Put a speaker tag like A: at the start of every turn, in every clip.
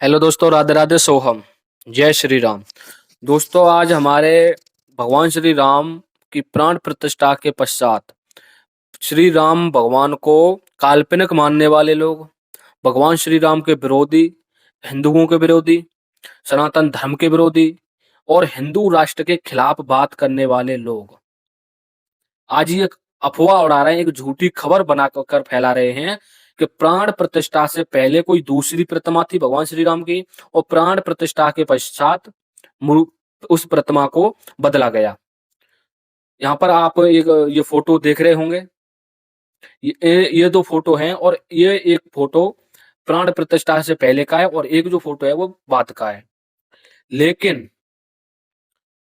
A: Hello दोस्तों, राधे राधे सोहम। जय श्री राम। दोस्तों, आज हमारे भगवान श्री राम की प्राण प्रतिष्ठा के पश्चात श्री राम भगवान को काल्पनिक मानने वाले लोग, भगवान श्री राम के विरोधी, हिंदुओं के विरोधी, सनातन धर्म के विरोधी और हिंदू राष्ट्र के खिलाफ बात करने वाले लोग आज ये अफवाह उड़ा रहे हैं, एक झूठी खबर बनाकर फैला रहे हैं कि प्राण प्रतिष्ठा से पहले कोई दूसरी प्रतिमा थी भगवान श्री राम की, और प्राण प्रतिष्ठा के पश्चात उस प्रतिमा को बदला गया। यहाँ पर आप एक ये फोटो देख रहे होंगे। ये दो फोटो हैं, और ये एक फोटो प्राण प्रतिष्ठा से पहले का है और एक जो फोटो है वो बाद का है। लेकिन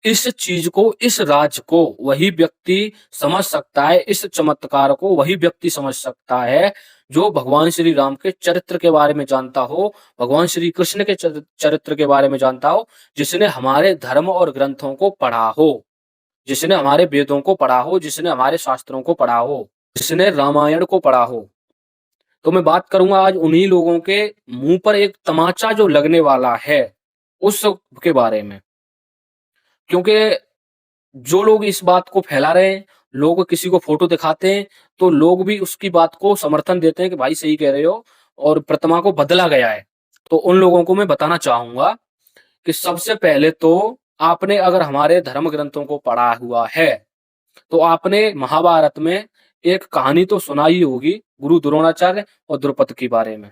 A: इस चीज को, इस राज को वही व्यक्ति समझ सकता है, इस चमत्कार को वही व्यक्ति समझ सकता है जो भगवान श्री राम के चरित्र के बारे में जानता हो, भगवान श्री कृष्ण के चरित्र के बारे में जानता हो, जिसने हमारे धर्म और ग्रंथों को पढ़ा हो, जिसने हमारे वेदों को पढ़ा हो, जिसने हमारे शास्त्रों को पढ़ा हो, जिसने रामायण को पढ़ा हो। तो मैं बात करूंगा आज उन्हीं लोगों के मुंह पर एक तमाचा जो लगने वाला है उस के बारे में। क्योंकि जो लोग इस बात को फैला रहे हैं, लोग किसी को फोटो दिखाते हैं तो लोग भी उसकी बात को समर्थन देते हैं कि भाई सही कह रहे हो, और प्रतिमा को बदला गया है। तो उन लोगों को मैं बताना चाहूंगा कि सबसे पहले तो आपने अगर हमारे धर्म ग्रंथों को पढ़ा हुआ है तो आपने महाभारत में एक कहानी तो सुना ही होगी, गुरु द्रोणाचार्य और द्रुपद के बारे में।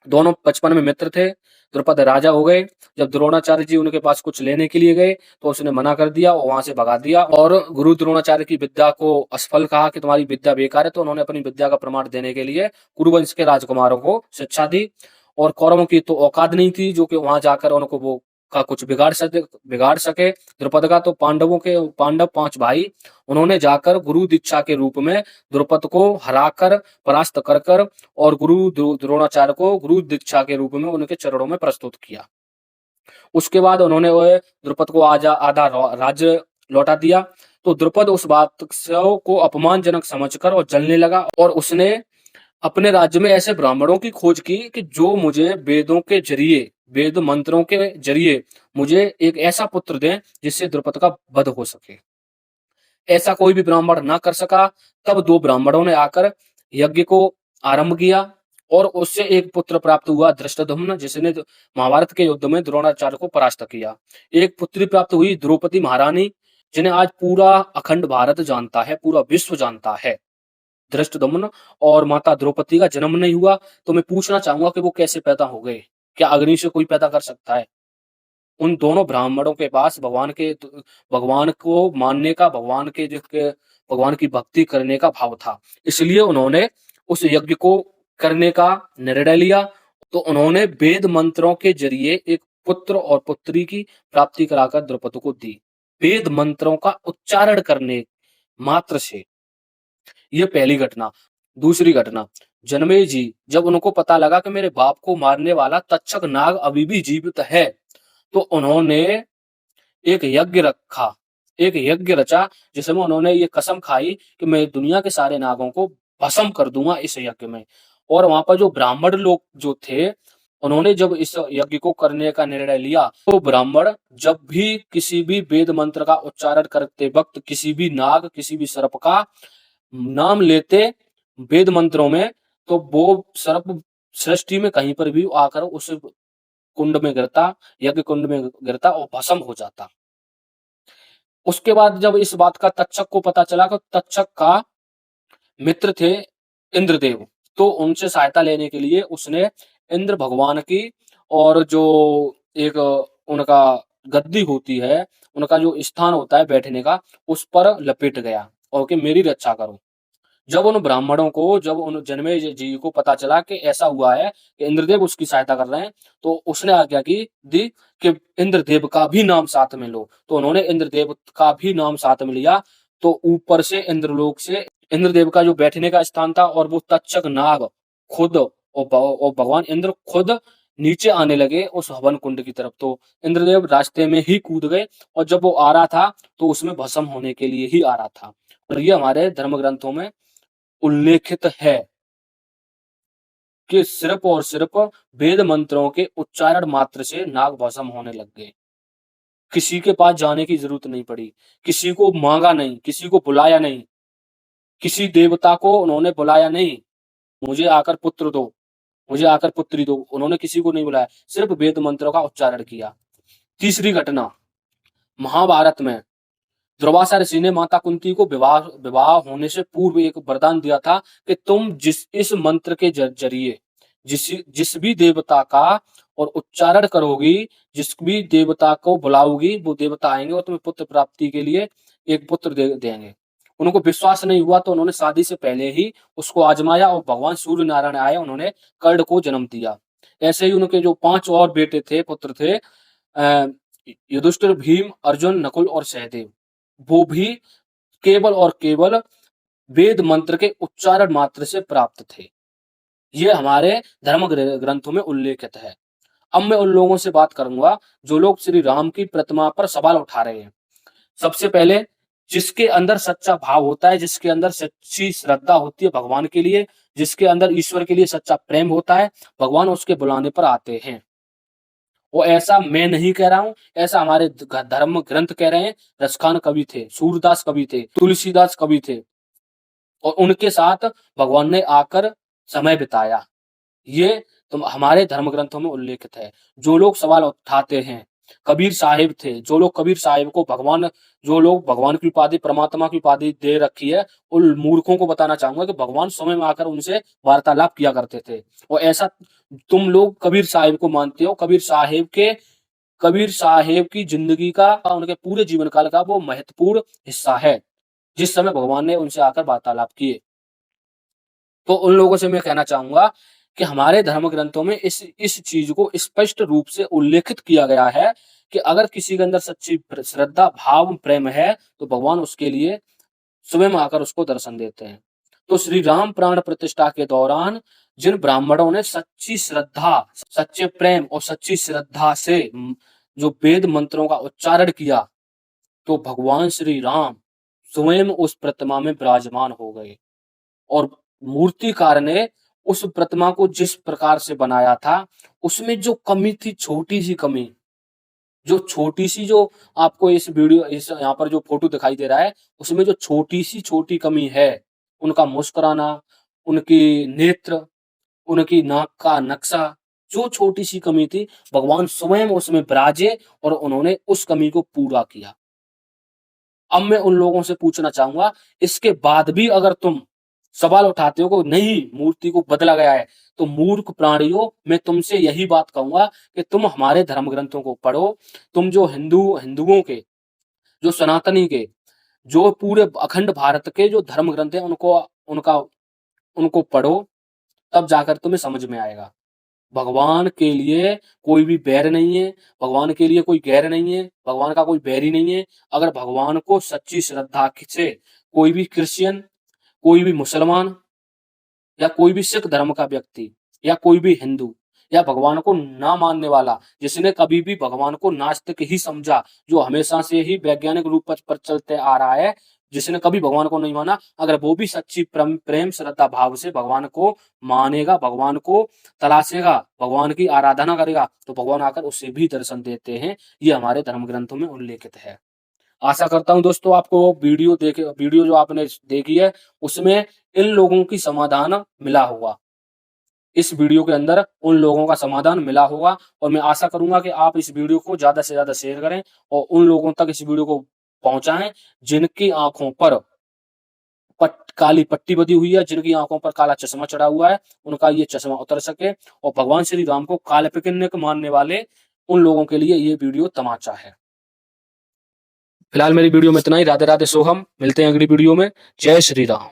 A: दोनों बचपन में मित्र थे। द्रुपद राजा हो गए। जब द्रोणाचार्य जी उनके पास कुछ लेने के लिए गए तो उसने मना कर दिया और वहां से भगा दिया, और गुरु द्रोणाचार्य की विद्या को असफल कहा कि तुम्हारी विद्या बेकार है। तो उन्होंने अपनी विद्या का प्रमाण देने के लिए कुरुवंश के राजकुमारों को शिक्षा दी, और कौरवों की तो औकात नहीं थी जो कि वहां जाकर उनको वो का कुछ बिगाड़ सके। द्रुपद का तो पांडव 5 भाई, उन्होंने जाकर गुरु दीक्षा के रूप में द्रुपद को हराकर, परास्त कर कर, और गुरु द्रोणाचार्य को गुरु दीक्षा के रूप में उनके चरणों में प्रस्तुत किया। उसके बाद उन्होंने वो द्रुपद को आधा राज्य लौटा दिया। तो द्रुपद उस बात को अपमानजनक समझकर और जलने लगा, और उसने अपने राज्य में ऐसे ब्राह्मणों की खोज की कि जो मुझे वेदों के जरिए, वेद मंत्रों के जरिए मुझे एक ऐसा पुत्र दें जिससे द्रुपद का वध हो सके। ऐसा कोई भी ब्राह्मण ना कर सका। तब 2 ब्राह्मणों ने आकर यज्ञ को आरंभ किया, और उससे एक पुत्र प्राप्त हुआ, धृष्टद्युम्न, जिसने महाभारत के युद्ध में द्रोणाचार्य को परास्त किया। एक पुत्री प्राप्त हुई, द्रौपदी महारानी, जिन्हें आज पूरा अखंड भारत जानता है, पूरा विश्व जानता है। धृष्टद्युम्न और माता द्रौपदी का जन्म नहीं हुआ। तो मैं पूछना चाहूंगा कि वो कैसे पैदा हो गए? क्या अग्नि से कोई पैदा कर सकता है? उन दोनों ब्राह्मणों के पास भगवान को मानने का, भगवान की भक्ति करने का भाव था। इसलिए उन्होंने उस यज्ञ को करने का निर्णय लिया। तो उन्होंने वेद मंत्रों के जरिए एक पुत्र और पुत्री की प्राप्ति कराकर द्रुपद को दी, वेद मंत्रों का उच्चारण करने मात्र से। ये पहली घटना। दूसरी घटना, जनमेजय जी, जब उनको पता लगा कि मेरे बाप को मारने वाला तक्षक नाग अभी भी जीवित है, तो उन्होंने एक यज्ञ रखा, एक यज्ञ रचा, जिसमें उन्होंने ये कसम खाई कि मैं दुनिया के सारे नागों को भस्म कर दूंगा इस यज्ञ में। और वहां पर जो ब्राह्मण लोग जो थे, उन्होंने जब इस यज्ञ को करने का निर्णय लिया, तो ब्राह्मण जब भी किसी भी वेद मंत्र का उच्चारण करते वक्त किसी भी नाग, किसी भी सर्प का नाम लेते वेद मंत्रों में, तो वो सर्प सृष्टि में कहीं पर भी आकर उस कुंड में गिरता, यज्ञ कुंड में गिरता और भस्म हो जाता। उसके बाद जब इस बात का तक्षक को पता चला, तो तक्षक का मित्र थे इंद्रदेव, तो उनसे सहायता लेने के लिए उसने इंद्र भगवान की, और जो एक उनका गद्दी होती है, उनका जो स्थान होता है बैठने का, उस पर लपेट गया और कि मेरी रक्षा करो। जब उन ब्राह्मणों को, जब उन जन्मेजय जी को पता चला कि ऐसा हुआ है कि इंद्रदेव उसकी सहायता कर रहे हैं, तो उसने आज्ञा की दी कि इंद्रदेव का भी नाम साथ में लो। तो उन्होंने इंद्रदेव का भी नाम साथ में लिया। तो ऊपर से इंद्रलोक से इंद्रदेव का जो बैठने का स्थान था, और वो तक्षक नाग खुद और भगवान इंद्र खुद नीचे आने लगे उस हवन कुंड की तरफ। तो इंद्रदेव रास्ते में ही कूद गए, और जब वो आ रहा था तो उसमें भस्म होने के लिए ही आ रहा था। और ये हमारे धर्म ग्रंथों में उल्लेखित है। कि सिर्फ और सिर्फ वेद मंत्रों के उच्चारण मात्र से नाग भस्म होने लग गए। किसी के पास जाने की जरूरत नहीं पड़ी, किसी को मांगा नहीं, किसी को बुलाया नहीं, किसी देवता को उन्होंने बुलाया नहीं, मुझे आकर पुत्र दो, मुझे आकर पुत्री दो, उन्होंने किसी को नहीं बुलाया, सिर्फ वेद मंत्रों का उच्चारण किया। तीसरी घटना, महाभारत में दुर्वासा ऋषि ने माता कुंती को विवाह विवाह होने से पूर्व एक वरदान दिया था कि तुम इस मंत्र के जरिए जिस भी देवता का और उच्चारण करोगी, जिस भी देवता को बुलाओगी, वो देवता आएंगे और तुम्हें पुत्र प्राप्ति के लिए एक पुत्र देंगे। उनको विश्वास नहीं हुआ तो उन्होंने शादी से पहले ही उसको आजमाया और भगवान सूर्य नारायण आए, उन्होंने कर्ण को जन्म दिया। ऐसे ही उनके जो 5 और बेटे थे, पुत्र थे, युधिष्ठिर, भीम, अर्जुन, नकुल और सहदेव, वो भी केवल और केवल वेद मंत्र के उच्चारण मात्र से प्राप्त थे। ये हमारे धर्म ग्रंथों में उल्लेखित है। अब मैं उन लोगों से बात करूंगा जो लोग श्री राम की प्रतिमा पर सवाल उठा रहे हैं। सबसे पहले, जिसके अंदर सच्चा भाव होता है, जिसके अंदर सच्ची श्रद्धा होती है भगवान के लिए, जिसके अंदर ईश्वर के लिए सच्चा प्रेम होता है, भगवान उसके बुलाने पर आते हैं। वो ऐसा मैं नहीं कह रहा हूं, ऐसा हमारे धर्म ग्रंथ कह रहे हैं। रसखान कवि थे, सूरदास कवि थे, तुलसीदास कवि थे, और उनके साथ भगवान ने आकर समय बिताया। ये तो हमारे धर्म ग्रंथों में उल्लेखित है। जो लोग सवाल उठाते हैं, कबीर साहिब थे, जो लोग कबीर साहिब को भगवान, जो लोग भगवान की उपाधि, परमात्मा की उपाधि दे रखी है, उन मूर्खों को बताना चाहूंगा कि भगवान स्वयं में आकर उनसे वार्तालाप किया करते थे। और ऐसा तुम लोग कबीर साहिब को मानते हो, कबीर साहिब की जिंदगी का, उनके पूरे जीवन काल का वो महत्वपूर्ण हिस्सा है, जिस समय भगवान ने उनसे आकर वार्तालाप किए। तो उन लोगों से मैं कहना चाहूंगा कि हमारे धर्म ग्रंथों में इस चीज को स्पष्ट रूप से उल्लेखित किया गया है कि अगर किसी के अंदर सच्ची श्रद्धा, भाव, प्रेम है, तो भगवान उसके लिए स्वयं आकर उसको दर्शन देते हैं। तो श्री राम प्राण प्रतिष्ठा के दौरान जिन ब्राह्मणों ने सच्ची श्रद्धा, सच्चे प्रेम और सच्ची श्रद्धा से जो वेद मंत्रों का उच्चारण किया, तो भगवान श्री राम स्वयं उस प्रतिमा में विराजमान हो गए। और मूर्तिकार ने उस प्रतिमा को जिस प्रकार से बनाया था, उसमें जो कमी थी, छोटी सी कमी, जो छोटी सी, जो आपको इस वीडियो, इस यहाँ पर जो फोटो दिखाई दे रहा है, उसमें जो छोटी कमी है, उनका मुस्कुराना, उनकी नेत्र, उनकी नाक का नक्शा, जो छोटी सी कमी थी, भगवान स्वयं उसमें विराजे और उन्होंने उस कमी को पूरा किया। अब मैं उन लोगों से पूछना चाहूंगा, इसके बाद भी अगर तुम सवाल उठाते हो कि नहीं, मूर्ति को बदला गया है, तो मूर्ख प्राणियों, मैं तुमसे यही बात कहूंगा कि तुम हमारे धर्म ग्रंथों को पढ़ो। तुम जो हिंदुओं के, जो सनातनी के, जो पूरे अखंड भारत के जो धर्म ग्रंथ है, उनको पढ़ो, तब जाकर तुम्हें समझ में आएगा। भगवान के लिए कोई भी बैर नहीं है, भगवान के लिए कोई गैर नहीं है, भगवान का कोई बैरी नहीं है। अगर भगवान को सच्ची श्रद्धा से कोई भी क्रिश्चियन, कोई भी मुसलमान, या कोई भी सिख धर्म का व्यक्ति, या कोई भी हिंदू, या भगवान को ना मानने वाला, जिसने कभी भी भगवान को नास्तिक ही समझा, जो हमेशा से ही वैज्ञानिक रूप पर चलते आ रहा है, जिसने कभी भगवान को नहीं माना, अगर वो भी सच्ची प्रेम श्रद्धा भाव से भगवान को मानेगा, भगवान को तलाशेगा, भगवान की आराधना करेगा, तो भगवान आकर उसे भी दर्शन देते हैं। ये हमारे धर्म ग्रंथों में उल्लेखित है। आशा करता हूं दोस्तों, आपको वीडियो जो आपने देखी है, उसमें इन लोगों की समाधान मिला होगा। इस वीडियो के अंदर उन लोगों का समाधान मिला होगा, और मैं आशा करूंगा कि आप इस वीडियो को ज्यादा से ज्यादा शेयर करें और उन लोगों तक इस वीडियो को पहुंचाएं जिनकी आंखों पर काली पट्टी बधी हुई है, जिनकी आंखों पर काला चश्मा चढ़ा हुआ है, उनका ये चश्मा उतर सके। और भगवान श्री राम को काल्पनिक मानने वाले उन लोगों के लिए ये वीडियो तमाचा है। फिलहाल मेरी वीडियो में इतना ही। राधे राधे, सोहम। मिलते हैं अगली वीडियो में। जय श्री राम।